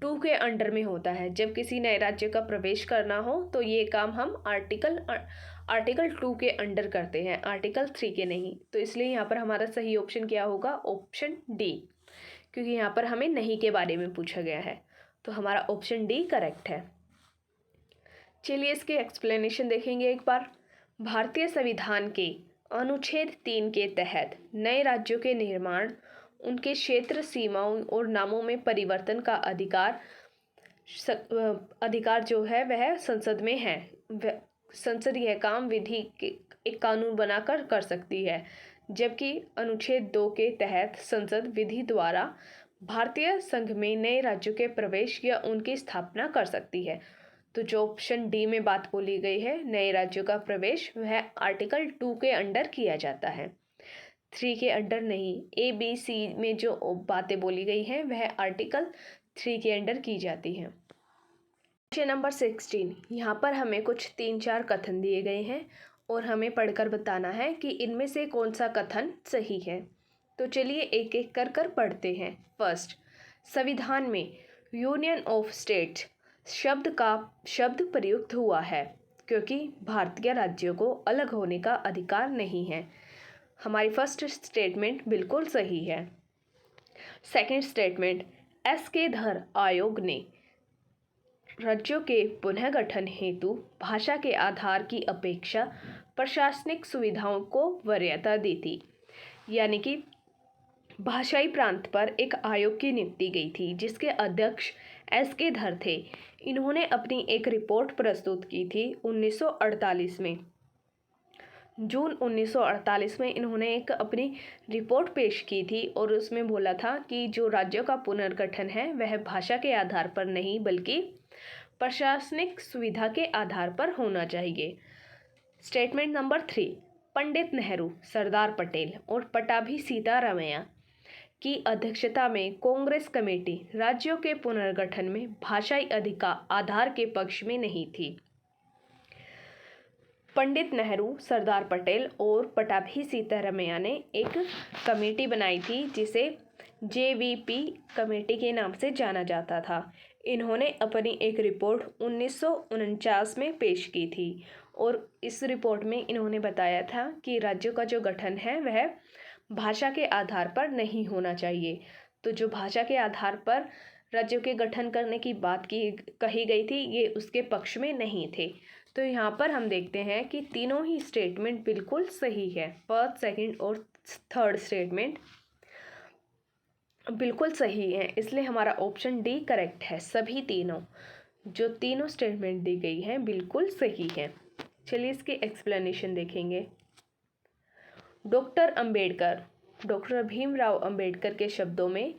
2 के अंडर में होता है। जब किसी नए राज्य का प्रवेश करना हो तो ये काम हम आर्टिकल 2 के अंडर करते हैं, आर्टिकल 3 के नहीं। तो इसलिए यहाँ पर हमारा सही ऑप्शन क्या होगा, ऑप्शन डी, क्योंकि यहाँ पर हमें नहीं के बारे में पूछा गया है। तो हमारा ऑप्शन डी करेक्ट है। चलिए इसके एक्सप्लेनेशन देखेंगे एक बार। भारतीय संविधान के अनुच्छेद 3 के तहत नए राज्यों के निर्माण, उनके क्षेत्र, सीमाओं और नामों में परिवर्तन का अधिकार जो है वह संसद में है। संसदीय काम विधि के एक कानून बनाकर कर सकती है, जबकि अनुच्छेद 2 के तहत संसद विधि द्वारा भारतीय संघ में नए राज्यों के प्रवेश या उनकी स्थापना कर सकती है। तो जो ऑप्शन डी में बात बोली गई है नए राज्यों का प्रवेश, वह आर्टिकल 2 के अंडर किया जाता है, 3 के अंडर नहीं। ए बी सी में जो बातें बोली गई हैं वह आर्टिकल 3 के अंडर की जाती हैं। क्वेश्चन नंबर 16, यहाँ पर हमें कुछ 3-4 कथन दिए गए हैं और हमें पढ़कर बताना है कि इनमें से कौन सा कथन सही है। तो चलिए एक एक कर पढ़ते हैं। फर्स्ट, संविधान में यूनियन ऑफ स्टेट्स शब्द प्रयुक्त हुआ है क्योंकि भारतीय राज्यों को अलग होने का अधिकार नहीं है। हमारी फर्स्ट स्टेटमेंट बिल्कुल सही है। Second statement, SK. धर आयोग ने राज्यों के पुनर्गठन हेतु भाषा के आधार की अपेक्षा प्रशासनिक सुविधाओं को वरीयता दी थी, यानी कि भाषाई प्रांत पर एक आयोग की नियुक्ति गई थी जिसके अध्यक्ष एस.के. धर थे। इन्होंने अपनी एक रिपोर्ट प्रस्तुत की थी 1948 में। जून 1948 में इन्होंने एक अपनी रिपोर्ट पेश की थी और उसमें बोला था कि जो राज्यों का पुनर्गठन है वह भाषा के आधार पर नहीं बल्कि प्रशासनिक सुविधा के आधार पर होना चाहिए। स्टेटमेंट नंबर 3, पंडित नेहरू, सरदार पटेल और पटाभी सीतारामैया की अध्यक्षता में कांग्रेस कमेटी राज्यों के पुनर्गठन में भाषाई आधार के पक्ष में नहीं थी। पंडित नेहरू, सरदार पटेल और पटाभी सीतारामैया ने एक कमेटी बनाई थी जिसे JVP कमेटी के नाम से जाना जाता था। इन्होंने अपनी एक रिपोर्ट 1949 में पेश की थी और इस रिपोर्ट में इन्होंने बताया था कि राज्यों का जो गठन है वह भाषा के आधार पर नहीं होना चाहिए। तो जो भाषा के आधार पर राज्यों के गठन करने की बात कही गई थी ये उसके पक्ष में नहीं थे। तो यहाँ पर हम देखते हैं कि तीनों ही स्टेटमेंट बिल्कुल सही है। फर्स्ट, सेकंड और थर्ड स्टेटमेंट बिल्कुल सही है, इसलिए हमारा ऑप्शन डी करेक्ट है। सभी जो तीनों स्टेटमेंट दी गई हैं बिल्कुल सही है। चलिए इसकी एक्सप्लेनेशन देखेंगे। डॉक्टर भीमराव अंबेडकर के शब्दों में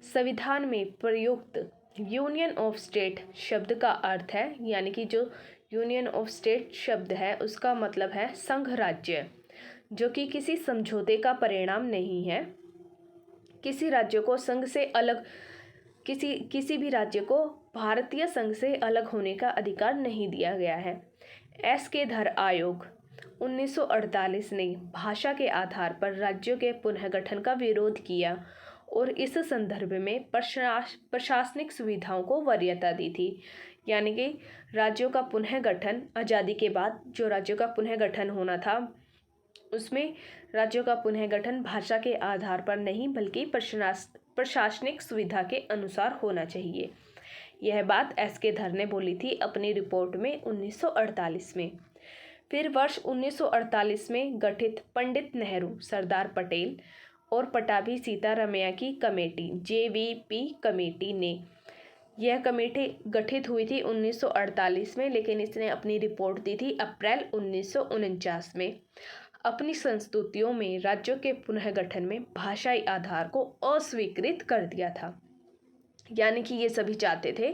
संविधान में प्रयुक्त यूनियन ऑफ स्टेट शब्द का अर्थ है, यानी कि जो यूनियन ऑफ स्टेट शब्द है उसका मतलब है संघ राज्य, जो कि किसी समझौते का परिणाम नहीं है। किसी राज्य को संघ से अलग किसी भी राज्य को भारतीय संघ से अलग होने का अधिकार नहीं दिया गया है। एस.के. धर आयोग 1948 ने भाषा के आधार पर राज्यों के पुनर्गठन का विरोध किया और इस संदर्भ में प्रशासनिक सुविधाओं को वरीयता दी थी, यानी कि राज्यों का पुनर्गठन आज़ादी के बाद जो राज्यों का पुनर्गठन होना था उसमें राज्यों का पुनर्गठन भाषा के आधार पर नहीं बल्कि प्रशासनिक सुविधा के अनुसार होना चाहिए। यह बात एस.के. धर ने बोली थी अपनी रिपोर्ट में 1948 में। फिर वर्ष 1948 में गठित पंडित नेहरू, सरदार पटेल और पटाभी सीतारामैया की कमेटी JVP कमेटी ने यह कमेटी गठित हुई थी 1948 में, लेकिन इसने अपनी रिपोर्ट दी थी अप्रैल 1949 में। अपनी संस्तुतियों में राज्यों के पुनर्गठन में भाषाई आधार को अस्वीकृत कर दिया था, यानी कि ये सभी चाहते थे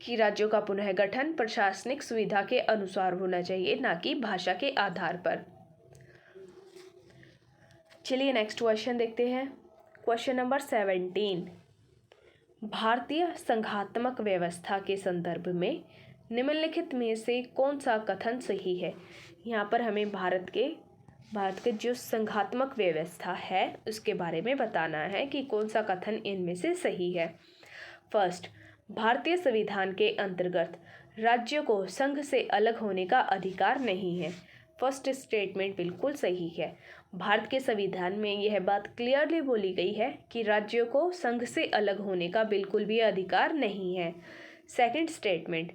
कि राज्यों का पुनर्गठन प्रशासनिक सुविधा के अनुसार होना चाहिए, ना कि भाषा के आधार पर। चलिए नेक्स्ट क्वेश्चन देखते हैं। क्वेश्चन नंबर 17, भारतीय संघात्मक व्यवस्था के संदर्भ में निम्नलिखित में से कौन सा कथन सही है। यहाँ पर हमें भारत के जो संघात्मक व्यवस्था है उसके बारे में बताना है कि कौन सा कथन इनमें से सही है। फर्स्ट, भारतीय संविधान के अंतर्गत राज्यों को संघ से अलग होने का अधिकार नहीं है। फर्स्ट स्टेटमेंट बिल्कुल सही है। भारत के संविधान में यह बात क्लियरली बोली गई है कि राज्यों को संघ से अलग होने का बिल्कुल भी अधिकार नहीं है। सेकंड स्टेटमेंट,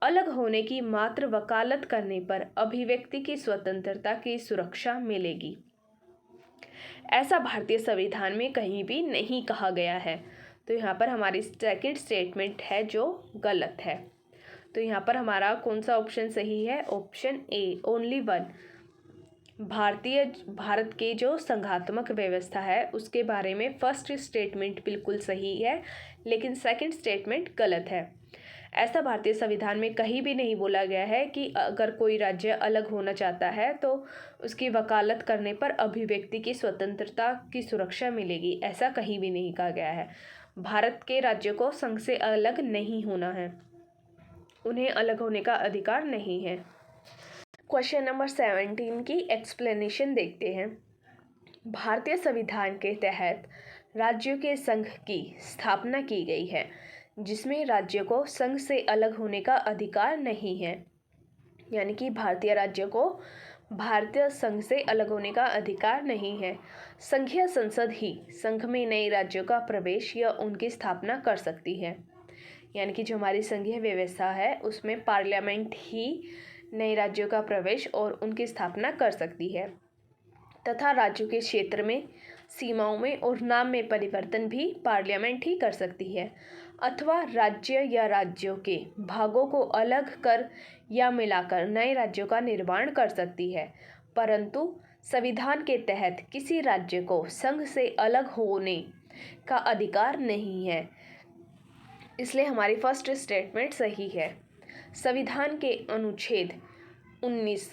अलग होने की मात्र वकालत करने पर अभिव्यक्ति की स्वतंत्रता की सुरक्षा मिलेगी, ऐसा भारतीय संविधान में कहीं भी नहीं कहा गया है। तो यहाँ पर हमारी सेकंड स्टेटमेंट है जो गलत है। तो यहाँ पर हमारा कौन सा ऑप्शन सही है? Option A, only one. Bharat के जो संघात्मक व्यवस्था है उसके बारे में फर्स्ट स्टेटमेंट बिल्कुल सही है, लेकिन सेकंड स्टेटमेंट गलत है। ऐसा भारतीय संविधान में कहीं भी नहीं बोला गया है कि अगर कोई राज्य अलग होना चाहता है तो उसकी वकालत करने पर अभिव्यक्ति की स्वतंत्रता की सुरक्षा मिलेगी। ऐसा कहीं भी नहीं कहा गया है। भारत के राज्यों को संघ से अलग नहीं होना है, उन्हें अलग होने का अधिकार नहीं है। क्वेश्चन नंबर 17 की एक्सप्लेनेशन देखते हैं। भारतीय संविधान के तहत राज्यों के संघ की स्थापना की गई है, जिसमें राज्यों को संघ से अलग होने का अधिकार नहीं है। यानी कि भारतीय राज्यों को भारतीय संघ से अलग होने का अधिकार नहीं है। संघीय संसद ही संघ में नए राज्यों का प्रवेश या उनकी स्थापना कर सकती है। यानी कि जो हमारी संघीय व्यवस्था है उसमें पार्लियामेंट ही नए राज्यों का प्रवेश और उनकी स्थापना कर सकती है, तथा राज्यों के क्षेत्र में, सीमाओं में और नाम में परिवर्तन भी पार्लियामेंट ही कर सकती है, अथवा राज्य या राज्यों के भागों को अलग कर या मिलाकर नए राज्यों का निर्माण कर सकती है। परंतु संविधान के तहत किसी राज्य को संघ से अलग होने का अधिकार नहीं है, इसलिए हमारी फर्स्ट स्टेटमेंट सही है। संविधान के अनुच्छेद 19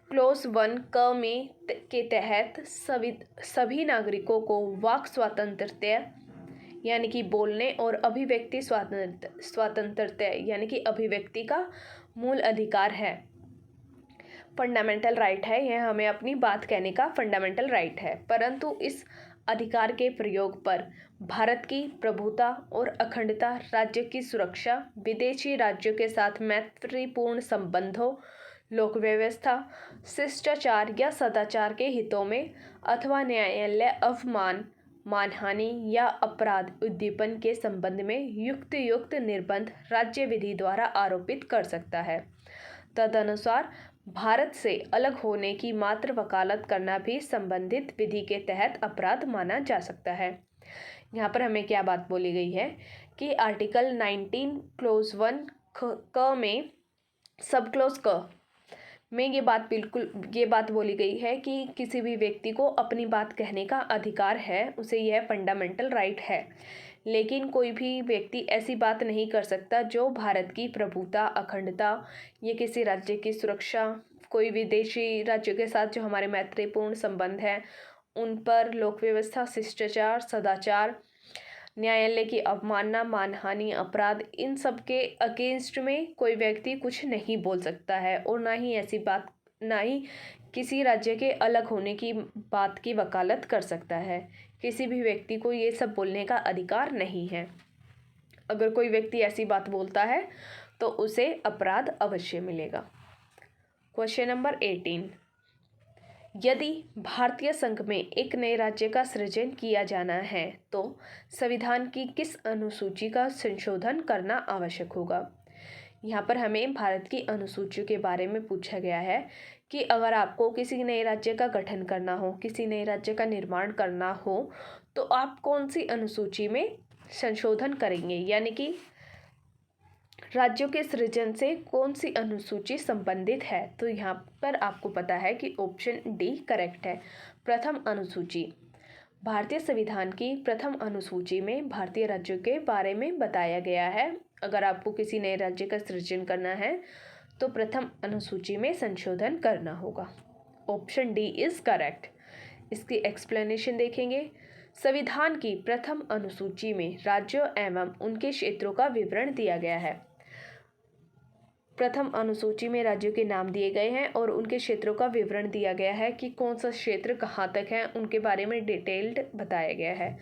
क्लोज 1 क में के तहत सभी नागरिकों को वाक स्वातंत्र्य यानी कि बोलने और अभिव्यक्ति स्वातंत्र्य यानी कि अभिव्यक्ति का मूल अधिकार है, फंडामेंटल राइट है। यह हमें अपनी बात कहने का फंडामेंटल राइट है। परंतु इस अधिकार के प्रयोग पर भारत की प्रभुता और अखंडता, राज्य की सुरक्षा, विदेशी राज्यों के साथ मैत्रीपूर्ण संबंधों, लोक व्यवस्था, शिष्टाचार या सदाचार के हितों में अथवा न्यायालय अवमान, मानहानि या अपराध उद्दीपन के संबंध में युक्त निर्बंध राज्य विधि द्वारा आरोपित कर सकता है। तदनुसार भारत से अलग होने की मात्र वकालत करना भी संबंधित विधि के तहत अपराध माना जा सकता है। यहाँ पर हमें क्या बात बोली गई है कि आर्टिकल 19 क्लोज 1 क में सब क्लोज क में ये बात बोली गई है कि किसी भी व्यक्ति को अपनी बात कहने का अधिकार है, उसे यह फंडामेंटल राइट है। लेकिन कोई भी व्यक्ति ऐसी बात नहीं कर सकता जो भारत की प्रभुता, अखंडता या किसी राज्य की सुरक्षा, कोई विदेशी राज्यों के साथ जो हमारे मैत्रीपूर्ण संबंध हैं उन पर, लोक व्यवस्था, शिष्टाचार, सदाचार, न्यायालय की अवमानना, मानहानि, अपराध, इन सब के अगेंस्ट में कोई व्यक्ति कुछ नहीं बोल सकता है, और ना ही किसी राज्य के अलग होने की बात की वकालत कर सकता है। किसी भी व्यक्ति को ये सब बोलने का अधिकार नहीं है। अगर कोई व्यक्ति ऐसी बात बोलता है तो उसे अपराध अवश्य मिलेगा। क्वेश्चन नंबर 18, यदि भारतीय संघ में एक नए राज्य का सृजन किया जाना है तो संविधान की किस अनुसूची का संशोधन करना आवश्यक होगा? यहाँ पर हमें भारत की अनुसूचियों के बारे में पूछा गया है कि अगर आपको किसी नए राज्य का गठन करना हो, किसी नए राज्य का निर्माण करना हो, तो आप कौन सी अनुसूची में संशोधन करेंगे, यानी कि राज्यों के सृजन से कौन सी अनुसूची संबंधित है? तो यहाँ पर आपको पता है कि ऑप्शन डी करेक्ट है, प्रथम अनुसूची। भारतीय संविधान की प्रथम अनुसूची में भारतीय राज्यों के बारे में बताया गया है। अगर आपको किसी नए राज्य का सृजन करना है तो प्रथम अनुसूची में संशोधन करना होगा। Option D is correct. इसकी एक्सप्लेनेशन देखेंगे। संविधान की प्रथम अनुसूची में राज्यों एवं उनके क्षेत्रों का विवरण दिया गया है। प्रथम अनुसूची में राज्यों के नाम दिए गए हैं और उनके क्षेत्रों का विवरण दिया गया है कि कौन सा क्षेत्र कहाँ तक है, उनके बारे में डिटेल्ड बताया गया है।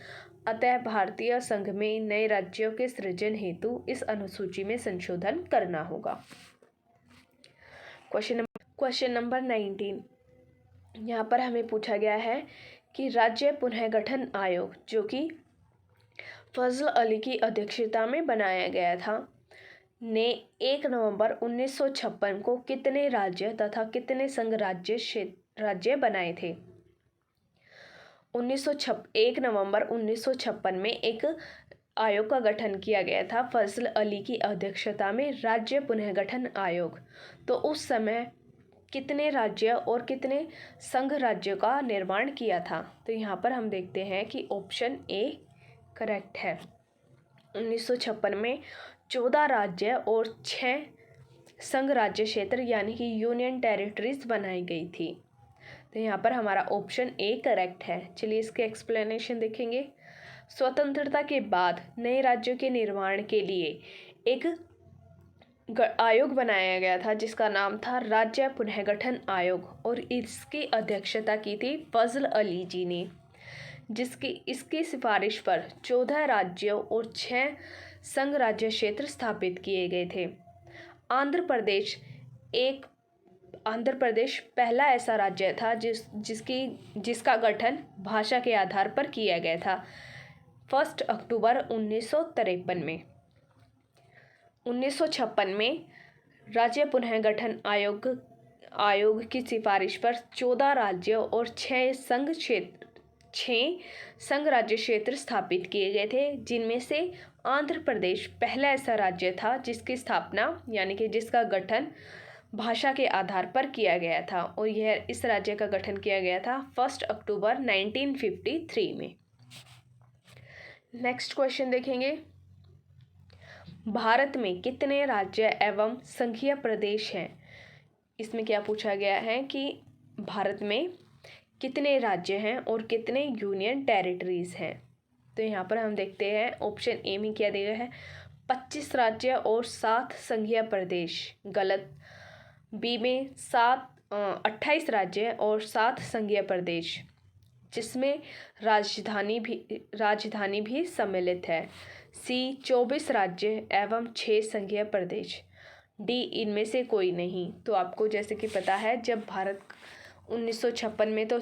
अतः भारतीय संघ में नए राज्यों के सृजन हेतु इस अनुसूची में संशोधन करना होगा। क्वेश्चन नंबर 19, यहाँ पर हमें पूछा गया है कि राज्य पुनर्गठन आयोग, जो कि फजल अली की अध्यक्षता में बनाया गया था, ने 1 नवंबर 1956 को कितने राज्य तथा कितने संघ राज्य बनाए थे? 1 नवंबर 1956 में एक आयोग का गठन किया गया था फजल अली की अध्यक्षता में, राज्य पुनर्गठन आयोग। तो उस समय कितने राज्य और कितने संघ राज्यों का निर्माण किया था? तो यहाँ पर हम देखते हैं कि ऑप्शन ए करेक्ट है। 1956 में 14 राज्य और 6 संघ राज्य क्षेत्र यानी कि यूनियन टेरिटरीज बनाई गई थी। तो यहाँ पर हमारा ऑप्शन ए करेक्ट है। चलिए इसके एक्सप्लेनेशन देखेंगे। स्वतंत्रता के बाद नए राज्यों के निर्माण के लिए एक आयोग बनाया गया था जिसका नाम था राज्य पुनर्गठन आयोग, और इसकी अध्यक्षता की थी फजल अली जी ने, इसकी सिफारिश पर 14 राज्यों और 6 संघ राज्य क्षेत्र स्थापित किए गए थे। आंध्र प्रदेश पहला ऐसा राज्य था जिसका गठन भाषा के आधार पर किया गया था 1 अक्टूबर 1953 में। 1956 में राज्य पुनर्गठन आयोग की सिफारिश पर 14 राज्यों और 6 संघ राज्य क्षेत्र स्थापित किए गए थे, जिनमें से आंध्र प्रदेश पहला ऐसा राज्य था जिसकी स्थापना यानी कि जिसका गठन भाषा के आधार पर किया गया था, और यह इस राज्य का गठन किया गया था 1 अक्टूबर 1953 में। नेक्स्ट क्वेश्चन देखेंगे। भारत में कितने राज्य एवं संघीय प्रदेश हैं? इसमें क्या पूछा गया है कि भारत में कितने राज्य हैं और कितने यूनियन टेरिटरीज हैं? तो यहाँ पर हम देखते हैं ऑप्शन ए में क्या दिया है, 25 राज्य और 7 संघीय प्रदेश। गलत। बी में 28 राज्य और 7 संघीय प्रदेश, जिसमें राजधानी भी सम्मिलित है। सी 24 राज्य एवं 6 संघीय प्रदेश। डी इनमें से कोई नहीं। तो आपको जैसे कि पता है जब भारत 1956 में तो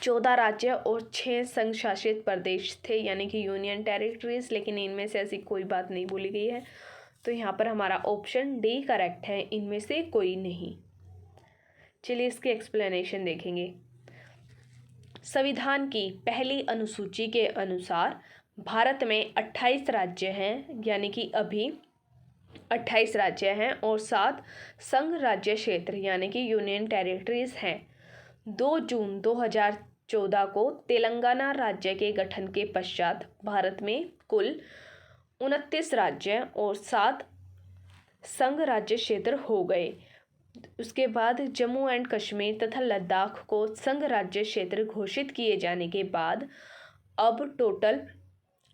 14 राज्य और 6 संघ शासित प्रदेश थे यानी कि यूनियन टेरिटरीज, लेकिन इनमें से ऐसी कोई बात नहीं बोली गई है। तो यहाँ पर हमारा ऑप्शन डी करेक्ट है, इनमें से कोई नहीं। चलिए इसके एक्सप्लेनेशन देखेंगे। संविधान की पहली अनुसूची के अनुसार भारत में 28 राज्य हैं यानी कि अभी 28 राज्य हैं और 7 संघ राज्य क्षेत्र यानी कि यूनियन टेरिटरीज हैं। 2 जून 2014 को तेलंगाना राज्य के गठन के पश्चात भारत में कुल 29 राज्य और 7 संघ राज्य क्षेत्र हो गए। उसके बाद जम्मू एंड कश्मीर तथा लद्दाख को संघ राज्य क्षेत्र घोषित किए जाने के बाद अब टोटल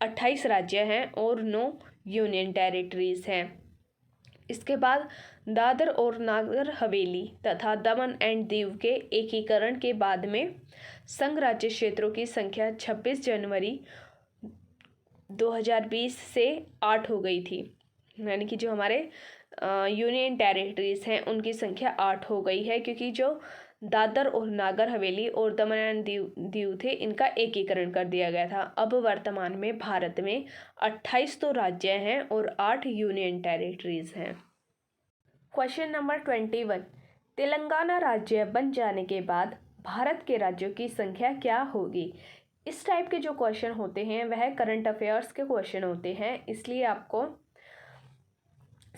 28 राज्य हैं और 9 यूनियन टेरिटरीज हैं। इसके बाद दादर और नागर हवेली तथा दमन एंड दीव के एकीकरण के बाद में संघ राज्य क्षेत्रों की संख्या 26 जनवरी 2020 से 8 हो गई थी, यानी कि जो हमारे यूनियन टेरिटरीज हैं उनकी संख्या 8 हो गई है, क्योंकि जो दादर और नागर हवेली और दमन एंड दीव थे इनका एकीकरण कर दिया गया था। अब वर्तमान में भारत में 28 तो राज्य हैं और 8 यूनियन टेरिटरीज हैं। Question number 21। तेलंगाना राज्य बन जाने के बाद भारत के राज्यों की संख्या क्या होगी? इस टाइप के जो क्वेश्चन होते हैं वह करंट अफेयर्स के क्वेश्चन होते हैं, इसलिए आपको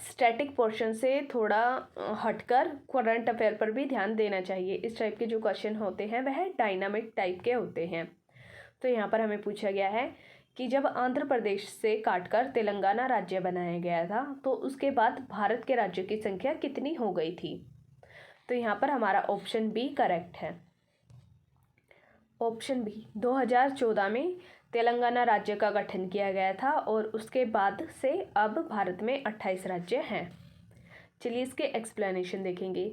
स्टैटिक पोर्शन से थोड़ा हटकर करंट अफेयर पर भी ध्यान देना चाहिए। इस टाइप के जो क्वेश्चन होते हैं वह डायनामिक टाइप के होते हैं। तो यहाँ पर हमें पूछा गया है कि जब आंध्र प्रदेश से काटकर तेलंगाना राज्य बनाया गया था तो उसके बाद भारत के राज्यों की संख्या कितनी हो गई थी? तो यहाँ पर हमारा ऑप्शन बी करेक्ट है। ऑप्शन बी 2014 में तेलंगाना राज्य का गठन किया गया था और उसके बाद से अब भारत में 28 राज्य हैं। चलिए इसके एक्सप्लेनेशन देखेंगे।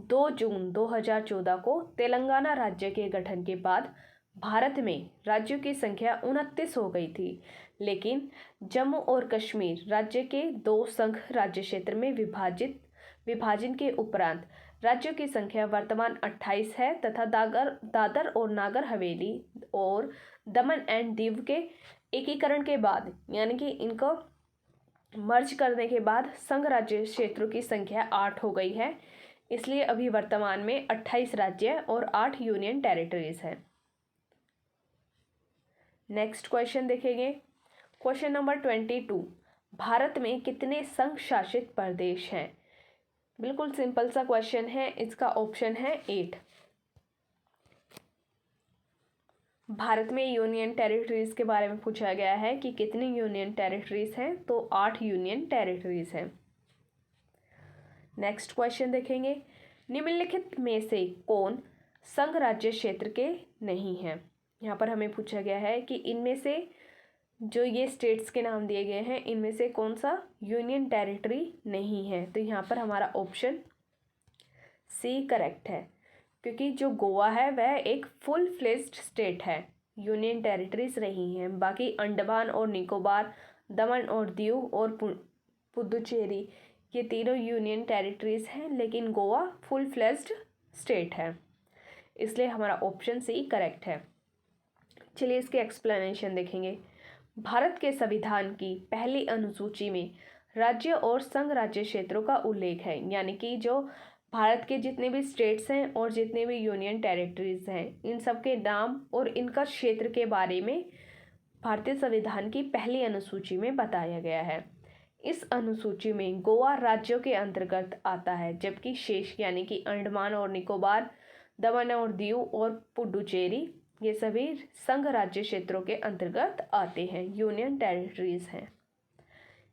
2 जून 2014 को तेलंगाना राज्य के गठन के बाद भारत में राज्यों की संख्या 29 हो गई थी, लेकिन जम्मू और कश्मीर राज्य के 2 संघ राज्य क्षेत्र में विभाजन के उपरांत राज्यों की संख्या वर्तमान 28 है तथा दादर और नागर हवेली और दमन एंड दीव के एकीकरण के बाद यानी कि इनको मर्ज करने के बाद संघ राज्य क्षेत्रों की संख्या 8 हो गई है, इसलिए अभी वर्तमान में 28 राज्य और 8 यूनियन टेरिटरीज हैं। नेक्स्ट क्वेश्चन देखेंगे। क्वेश्चन नंबर 22, भारत में कितने संघ शासित प्रदेश हैं? बिल्कुल सिंपल सा क्वेश्चन है, इसका ऑप्शन है 8। भारत में यूनियन टेरिटरीज के बारे में पूछा गया है कि कितनी यूनियन टेरिटरीज हैं, तो 8 यूनियन टेरिटरीज हैं। नेक्स्ट क्वेश्चन देखेंगे, निम्नलिखित में से कौन संघ राज्य क्षेत्र के नहीं हैं? यहाँ पर हमें पूछा गया है कि इनमें से जो ये स्टेट्स के नाम दिए गए हैं, इनमें से कौन सा यूनियन टेरिटरी नहीं है? तो यहाँ पर हमारा ऑप्शन सी करेक्ट है, क्योंकि जो गोवा है वह एक फुल फ्लेज्ड स्टेट है, यूनियन टेरिटरीज नहीं है। बाकी अंडमान और निकोबार, दमन और दीव और पुदुचेरी, ये तीनों यूनियन टेरिटरीज हैं, लेकिन गोवा फुल फ्लेज्ड स्टेट है, इसलिए हमारा ऑप्शन सी करेक्ट है। चलिए इसके एक्सप्लेनेशन देखेंगे। भारत के संविधान की पहली अनुसूची में राज्य और संघ राज्य क्षेत्रों का उल्लेख है, यानी कि जो भारत के जितने भी स्टेट्स हैं और जितने भी यूनियन टेरिटरीज हैं, इन सब के नाम और इनका क्षेत्र के बारे में भारतीय संविधान की पहली अनुसूची में बताया गया है। इस अनुसूची में गोवा राज्यों के अंतर्गत आता है, जबकि शेष यानी कि अंडमान और निकोबार, दमन और दीव और पुडुचेरी, ये सभी संघ राज्य क्षेत्रों के अंतर्गत आते हैं, यूनियन टेरिटरीज हैं।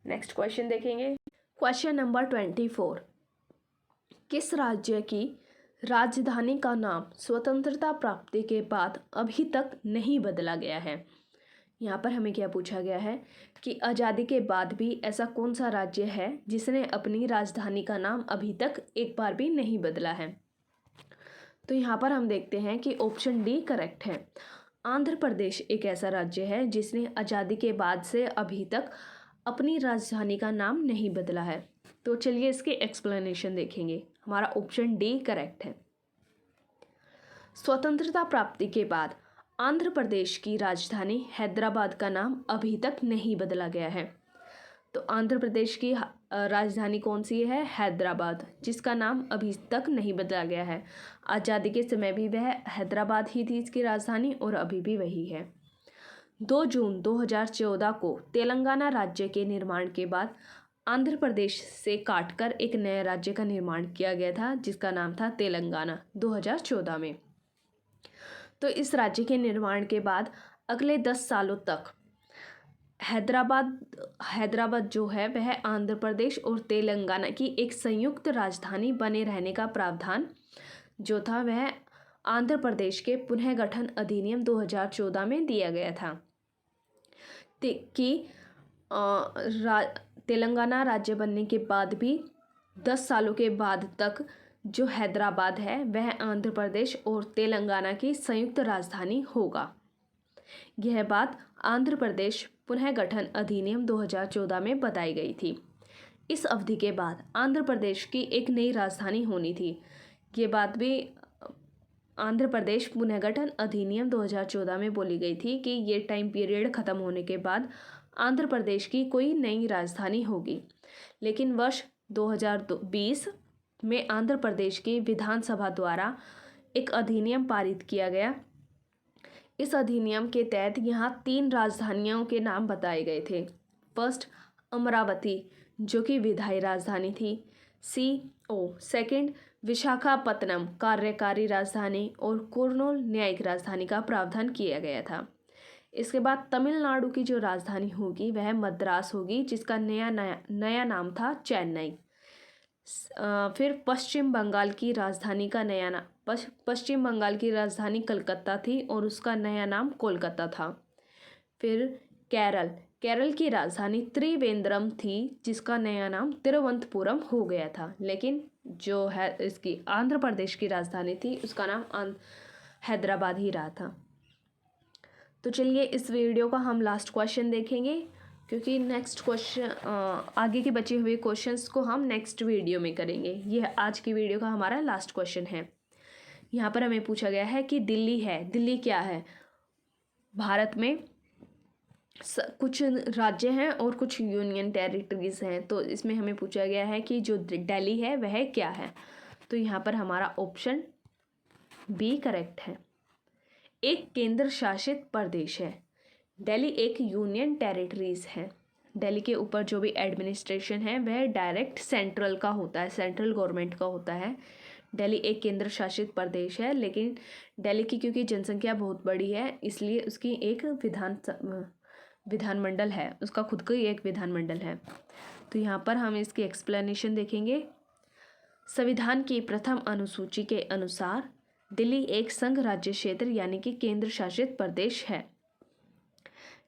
नेक्स्ट क्वेश्चन देखेंगे। क्वेश्चन नंबर 24, किस राज्य की राजधानी का नाम स्वतंत्रता प्राप्ति के बाद अभी तक नहीं बदला गया है? यहाँ पर हमें क्या पूछा गया है कि आज़ादी के बाद भी ऐसा कौन सा राज्य है जिसने अपनी राजधानी का नाम अभी तक एक बार भी नहीं बदला है? तो यहाँ पर हम देखते हैं कि ऑप्शन डी करेक्ट है। आंध्र प्रदेश एक ऐसा राज्य है जिसने आज़ादी के बाद से अभी तक अपनी राजधानी का नाम नहीं बदला है। तो चलिए इसके एक्सप्लेनेशन देखेंगे। हमारा ऑप्शन डी करेक्ट है। स्वतंत्रता प्राप्ति के बाद आंध्र प्रदेश की राजधानी हैदराबाद का नाम अभी तक नहीं बदला गया है। तो आंध्र प्रदेश की राजधानी कौन सी है? हैदराबाद, जिसका नाम अभी तक नहीं बदला गया है। आज़ादी के समय भी वह हैदराबाद ही थी इसकी राजधानी, और अभी भी वही है। 2 जून 2014 को तेलंगाना राज्य के निर्माण के बाद आंध्र प्रदेश से काटकर एक नए राज्य का निर्माण किया गया था, जिसका नाम था तेलंगाना, 2014 में। तो इस राज्य के निर्माण के बाद अगले 10 सालों तक हैदराबाद जो है वह आंध्र प्रदेश और तेलंगाना की एक संयुक्त राजधानी बने रहने का प्रावधान जो था वह आंध्र प्रदेश के पुनः गठन अधिनियम 2014 में दिया गया था कि तेलंगाना राज्य बनने के बाद भी 10 सालों के बाद तक जो हैदराबाद है वह आंध्र प्रदेश और तेलंगाना की संयुक्त राजधानी होगा। यह बात आंध्र प्रदेश पुनः गठन अधिनियम 2014 में बताई गई थी। इस अवधि के बाद आंध्र प्रदेश की एक नई राजधानी होनी थी। ये बात भी आंध्र प्रदेश पुनः गठन अधिनियम 2014 में बोली गई थी कि ये टाइम पीरियड ख़त्म होने के बाद आंध्र प्रदेश की कोई नई राजधानी होगी। लेकिन वर्ष 2020 में आंध्र प्रदेश की विधानसभा द्वारा एक अधिनियम पारित किया गया। इस अधिनियम के तहत यहाँ 3 राजधानियों के नाम बताए गए थे। फर्स्ट अमरावती जो कि विधायी राजधानी थी, सेकंड विशाखापत्तनम कार्यकारी राजधानी और कुर्नूल न्यायिक राजधानी का प्रावधान किया गया था। इसके बाद तमिलनाडु की जो राजधानी होगी वह मद्रास होगी, जिसका नया नाम था चेन्नई। फिर पश्चिम बंगाल की राजधानी का नया नाम पश्चिम बंगाल की राजधानी कलकत्ता थी और उसका नया नाम कोलकाता था। फिर केरल की राजधानी त्रिवेंद्रम थी, जिसका नया नाम तिरुवनंतपुरम हो गया था। लेकिन जो है इसकी आंध्र प्रदेश की राजधानी थी उसका नाम हैदराबाद ही रहा था। तो चलिए इस वीडियो का हम लास्ट क्वेश्चन देखेंगे, क्योंकि नेक्स्ट क्वेश्चन आगे के बचे हुए क्वेश्चंस को हम नेक्स्ट वीडियो में करेंगे। यह आज की वीडियो का हमारा लास्ट क्वेश्चन है। यहाँ पर हमें पूछा गया है कि दिल्ली क्या है? भारत में कुछ राज्य हैं और कुछ यूनियन टेरिटरीज हैं। तो इसमें हमें पूछा गया है कि जो दिल्ली है वह क्या है? तो यहाँ पर हमारा ऑप्शन बी करेक्ट है। एक केंद्र शासित प्रदेश है। दिल्ली एक यूनियन टेरिटरीज है। दिल्ली के ऊपर जो भी एडमिनिस्ट्रेशन है वह डायरेक्ट सेंट्रल का होता है, सेंट्रल गवर्नमेंट का होता है। दिल्ली एक केंद्र शासित प्रदेश है, लेकिन दिल्ली की क्योंकि जनसंख्या बहुत बड़ी है इसलिए उसकी एक विधानमंडल है, उसका खुद का ही एक विधानमंडल है। तो यहाँ पर हम इसकी एक्सप्लेनेशन देखेंगे। संविधान की प्रथम अनुसूची के अनुसार दिल्ली एक संघ राज्य क्षेत्र यानी कि केंद्र शासित प्रदेश है।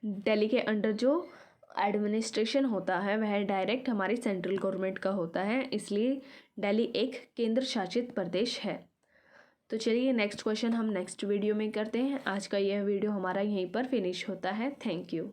दिल्ली के अंडर जो एडमिनिस्ट्रेशन होता है वह डायरेक्ट हमारी सेंट्रल गवर्नमेंट का होता है, इसलिए दिल्ली एक केंद्र शासित प्रदेश है। तो चलिए नेक्स्ट क्वेश्चन हम नेक्स्ट वीडियो में करते हैं। आज का यह वीडियो हमारा यहीं पर फिनिश होता है। Thank you.